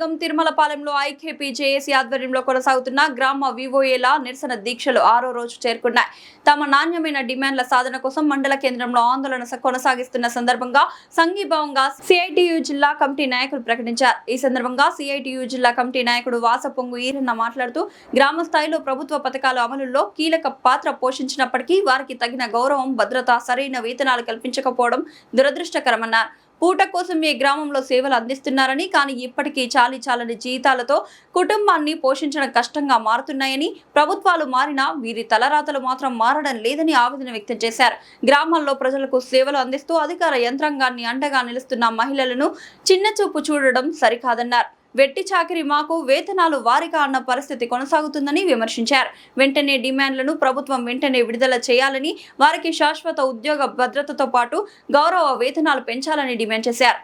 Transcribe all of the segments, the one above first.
నియోజకవర్గం తిరుమలపాలెంలో IKP JAC ఆధ్వర్యంలో కొనసాగుతున్న గ్రామ వివోఏల నిరసన దీక్షలు 6వ రోజు చేరుకున్నాయి. తమ నాణ్యమైన డిమాండ్ల సాధన కోసం మండల కేంద్రంలో ఆందోళన కొనసాగిస్తున్న సందర్భంగా సంఘీభావంగా సిఐటియు జిల్లా కమిటీ నాయకులు ప్రకటించారు. ఈ సందర్భంగా సిఐటియు జిల్లా కమిటీ నాయకుడు వాసపొంగు ఈరన్న మాట్లాడుతూ గ్రామ స్థాయిలో ప్రభుత్వ పథకాల అమలులో కీలక పాత్ర పోషించినప్పటికీ వారికి తగిన గౌరవం, భద్రత, సరైన వేతనాలు కల్పించకపోవడం దురదృష్టకరమన్నారు. పూట కోసం ఈ గ్రామంలో సేవలు అందిస్తున్నారని, కానీ ఇప్పటికీ చాలని జీతాలతో కుటుంబాన్ని పోషించడం కష్టంగా మారుతున్నాయని, ప్రభుత్వాలు మారినా వీరి తలరాతలు మాత్రం మారడం లేదని ఆవేదన వ్యక్తం చేశారు. గ్రామాల్లో ప్రజలకు సేవలు అందిస్తూ అధికార యంత్రాంగాన్ని అండగా నిలుస్తున్న మహిళలను చిన్నచూపు చూడడం సరికాదన్నారు. వెట్టి చాకిరి మాకు, వేతనాలు వారిగా అన్న పరిస్థితి కొనసాగుతుందని విమర్శించారు. వెంటనే డిమాండ్లను ప్రభుత్వం వెంటనే విడుదల చేయాలని, వారికి శాశ్వత ఉద్యోగ భద్రతతో పాటు గౌరవ వేతనాలు పెంచాలని డిమాండ్ చేశారు.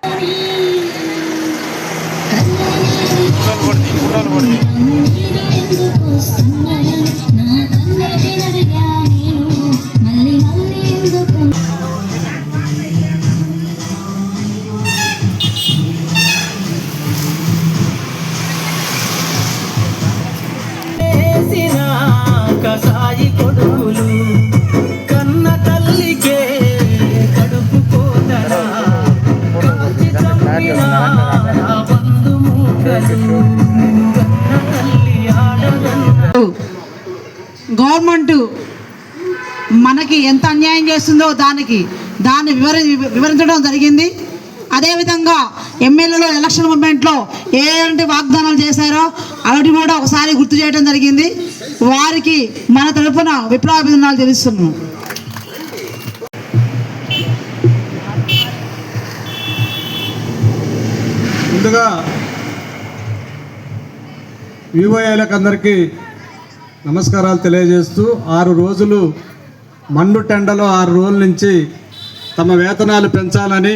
కసాయి కొడుకులు కన్న తల్లికే కడుపు కోతరా కాచి చంపిన బంధుమూకలు కన్న తల్లి ఆడదన్న. గవర్నమెంట్ మనకి ఎంత అన్యాయం చేస్తుందో దాన్ని వివరించడం జరిగింది. అదేవిధంగా ఎమ్మెల్యేలు ఎలక్షన్ మూమెంట్లో ఏంటి వాగ్దానాలు చేశారో అవి కూడా ఒకసారి గుర్తు చేయడం జరిగింది. వారికి మన తరఫున విప్లవాభినందనాలు తెలుస్తున్నాం. ముందుగా వివోఏలకు అందరికీ నమస్కారాలు తెలియజేస్తూ 6 రోజులు మండు టెండలో 6 రోజుల నుంచి తమ వేతనాలు పెంచాలని,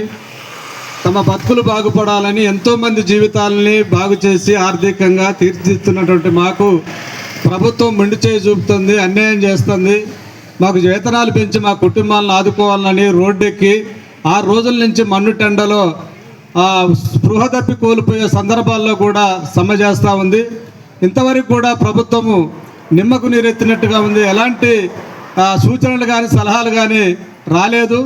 తమ బతుకులు బాగుపడాలని, ఎంతోమంది జీవితాలని బాగు చేసి ఆర్థికంగా తీర్చిదిద్దుతున్నటువంటి మాకు ప్రభుత్వం మొండి చేయి చూపుతుంది, అన్యాయం చేస్తుంది. మాకు వేతనాలు పెంచి మా కుటుంబాలను ఆదుకోవాలని రోడ్డెక్కి 6 రోజుల నుంచి మండు టెండలో స్పృహ తప్పి కోల్పోయే సందర్భాల్లో కూడా సమ్మె చేస్తూ ఉంది. ఇంతవరకు కూడా ప్రభుత్వము నిమ్మకు నీరెత్తినట్టుగా ఉంది. ఎలాంటి సూచనలు కానీ సలహాలు కానీ రాలేదు.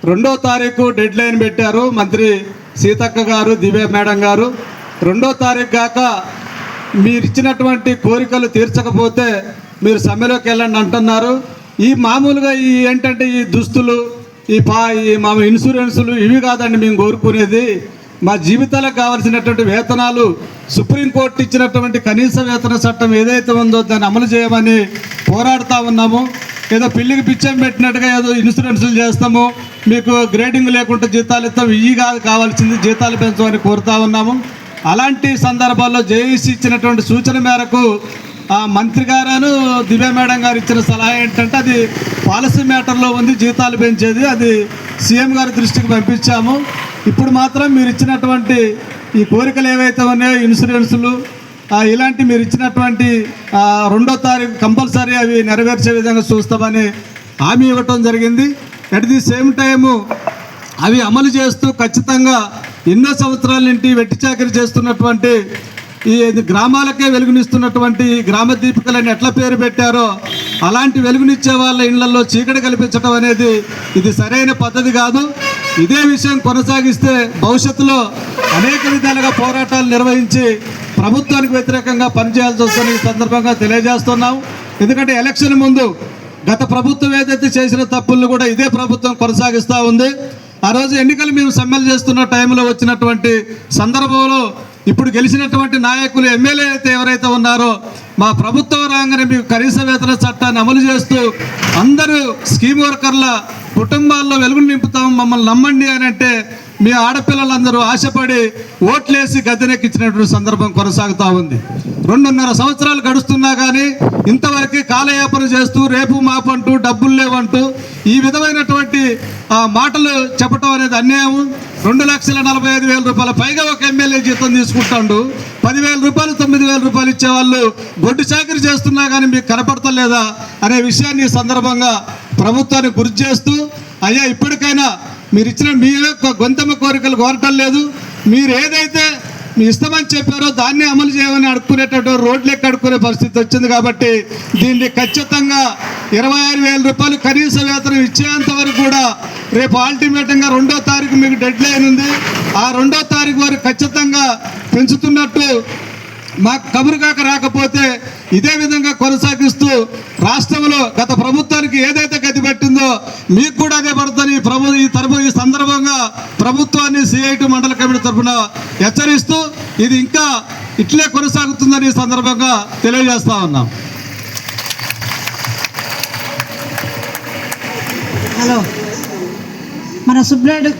2వ తారీఖు డెడ్ లైన్ పెట్టారు మంత్రి సీతక్క గారు, దివ్య మేడం గారు. 2వ తారీఖు కాక మీరు ఇచ్చినటువంటి కోరికలు తీర్చకపోతే మీరు సమ్మెలోకి వెళ్ళండి అంటున్నారు. ఈ మామూలుగా ఏంటంటే ఈ దుస్తులు, మా ఇన్సూరెన్సులు ఇవి కాదండి మేము కోరుకునేది. మా జీవితాలకు కావాల్సినటువంటి వేతనాలు సుప్రీంకోర్టు ఇచ్చినటువంటి కనీస వేతన చట్టం ఏదైతే ఉందో దాన్ని అమలు చేయమని పోరాడుతూ ఉన్నాము. ఏదో పిల్లికి పిచ్చం పెట్టినట్టుగా ఏదో ఇన్సూరెన్సులు చేస్తాము, మీకు గ్రేడింగ్ లేకుండా జీతాలు ఇస్తాం, ఇవి కావాల్సింది జీతాలు పెంచమని కోరుతా ఉన్నాము. అలాంటి సందర్భాల్లో జేఏసీ ఇచ్చినటువంటి సూచన మేరకు మంత్రి గారు, దివ్య మేడం గారు ఇచ్చిన సలహా ఏంటంటే అది పాలసీ మ్యాటర్లో ఉంది, జీతాలు పెంచేది. అది సీఎం గారి దృష్టికి పంపించాము. ఇప్పుడు మాత్రం మీరు ఇచ్చినటువంటి ఈ కోరికలు ఏవైతే ఉన్నాయో ఇన్సూరెన్సులు ఇలాంటి మీరు ఇచ్చినటువంటి 2వ తారీఖు కంపల్సరీ అవి నెరవేర్చే విధంగా చూస్తామని హామీ ఇవ్వటం జరిగింది. అట్ ది సేమ్ టైము అవి అమలు చేస్తూ ఖచ్చితంగా ఎన్నో సంవత్సరాల నుండి వెట్టి చాకరీ చేస్తున్నటువంటి ఈ గ్రామాలకే వెలుగునిస్తున్నటువంటి గ్రామ దీపికలని ఎట్లా పేరు పెట్టారో అలాంటి వెలుగునిచ్చే వాళ్ళ ఇళ్లలో చీకటి కల్పించడం అనేది ఇది సరైన పద్ధతి కాదు. ఇదే విషయం కొనసాగిస్తే భవిష్యత్తులో అనేక విధాలుగా పోరాటాలు నిర్వహించి ప్రభుత్వానికి వ్యతిరేకంగా పనిచేయాల్సి వస్తుందని ఈ సందర్భంగా తెలియజేస్తున్నాం. ఎందుకంటే ఎలక్షన్ ముందు గత ప్రభుత్వం ఏదైతే చేసిన తప్పులను కూడా ఇదే ప్రభుత్వం కొనసాగిస్తూ ఉంది. ఆ రోజు ఎన్నికలు మేము సమ్మెలు చేస్తున్న టైంలో వచ్చినటువంటి సందర్భంలో ఇప్పుడు గెలిచినటువంటి నాయకులు, ఎమ్మెల్యే అయితే ఎవరైతే ఉన్నారో మా ప్రభుత్వం రాగానే మీకు కనీస వేతన చట్టాన్ని అమలు చేస్తూ అందరూ స్కీమ్ వర్కర్ల కుటుంబాల్లో వెలుగును నింపుతాం, మమ్మల్ని నమ్మండి అని అంటే మీ ఆడపిల్లలందరూ ఆశపడి ఓట్లేసి గద్దెనెక్కించినటువంటి సందర్భం కొనసాగుతూ ఉంది. 2.5 సంవత్సరాలు గడుస్తున్నా కానీ ఇంతవరకు కాలయాపన చేస్తూ రేపు మాపంటూ డబ్బులు లేవంటూ ఈ విధమైనటువంటి మాటలు చెప్పడం అనేది అన్యాయం. 2,45,000 రూపాయల పైగా ఒక ఎమ్మెల్యే జీతం తీసుకుంటాడు. 10,000 రూపాయలు 9,000 రూపాయలు ఇచ్చేవాళ్ళు గొడ్డు చాకరీ చేస్తున్నా కానీ మీకు కనపడతలేదా అనే విషయాన్ని ఈ సందర్భంగా ప్రభుత్వాన్ని గుర్తు చేస్తూ, అయ్యా ఇప్పటికైనా మీరు ఇచ్చిన మీ యొక్క గొంతెమ్మ కోరికలు కోరటం లేదు. మీరు ఏదైతే మీ ఇష్టమని చెప్పారో దాన్ని అమలు చేయమని అడుక్కునేటట్టు రోడ్లెక్క అడుక్కునే పరిస్థితి వచ్చింది. కాబట్టి దీన్ని ఖచ్చితంగా 26,000 రూపాయలు కనీస వేతనం ఇచ్చేంత వరకు కూడా రేపు అల్టిమేటంగా 2వ తారీఖు మీకు డెడ్ లైన్ ఉంది. ఆ 2వ తారీఖు వరకు ఖచ్చితంగా పెంచుతున్నట్టు మాకు కబురు కాక రాకపోతే ఇదే విధంగా కొనసాగిస్తూ రాష్ట్రంలో గత ప్రభుత్వానికి ఏదైతే గతి పెట్టిందో మీకు కూడా అదే పడుతుంది. ఈ సందర్భంగా ప్రభుత్వాన్ని CIT మండల కమిటీ తరఫున హెచ్చరిస్తూ ఇది ఇంకా ఇట్లే కొనసాగుతుందని ఈ సందర్భంగా తెలియజేస్తా ఉన్నాం. హలో, మన సుబ్రెడ్డి